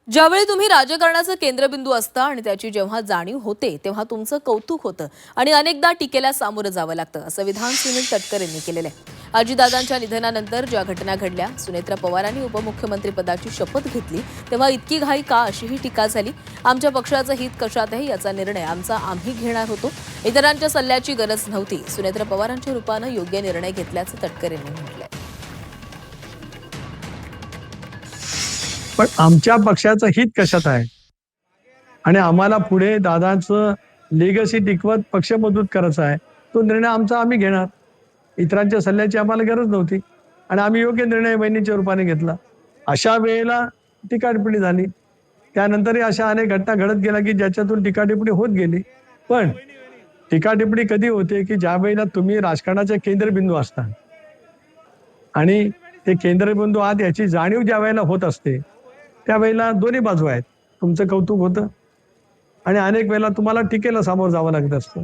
ज्यावेळी तुम्ही राजकारणाचं केंद्रबिंदू असता आणि त्याची जेव्हा जाणीव होते तेव्हा तुमचं कौतुक होतं आणि अनेकदा टीकेला सामोरं जावं लागतं, असं विधान सुनील तटकर यांनी केलेलं आहे. अजितदादांच्या निधनानंतर ज्या घटना घडल्या, सुनेत्रा पवारांनी उपमुख्यमंत्रीपदाची शपथ घेतली तेव्हा इतकी घाई का, अशीही टीका झाली. आमच्या पक्षाचं हित कशात आहे याचा निर्णय आम्ही घेणार होतो. इतरांच्या सल्ल्याची गरज नव्हती. सुनेत्रा पवारांच्या रूपानं योग्य निर्णय घेतल्याचं तटकर यांनी म्हटलंय. पण आमच्या पक्षाचं हित कशात आहे आणि आम्हाला पुढे दादांचं लेगसी टिकवत पक्ष मजबूत करायचा आहे, तो निर्णय आम्ही घेणार. इतरांच्या सल्ल्याची आम्हाला गरज नव्हती आणि आम्ही योग्य निर्णय बहिणीच्या रूपाने घेतला. अशा वेळेला टीकाटिप्पणी झाली, त्यानंतरही अशा अनेक घटना घडत गेल्या की ज्याच्यातून टीकाटिप्पणी होत गेली. पण टीकाटिप्पणी कधी होते की ज्या वेळेला तुम्ही राजकारणाचे केंद्रबिंदू असता आणि ते केंद्रबिंदू आहात याची जाणीव ज्या वेळेला होत असते त्यावेळेला दोन्ही बाजू आहेत. तुमचं कौतुक होतं आणि अनेक वेळेला तुम्हाला टीकेला सामोरं जावं लागत असतं.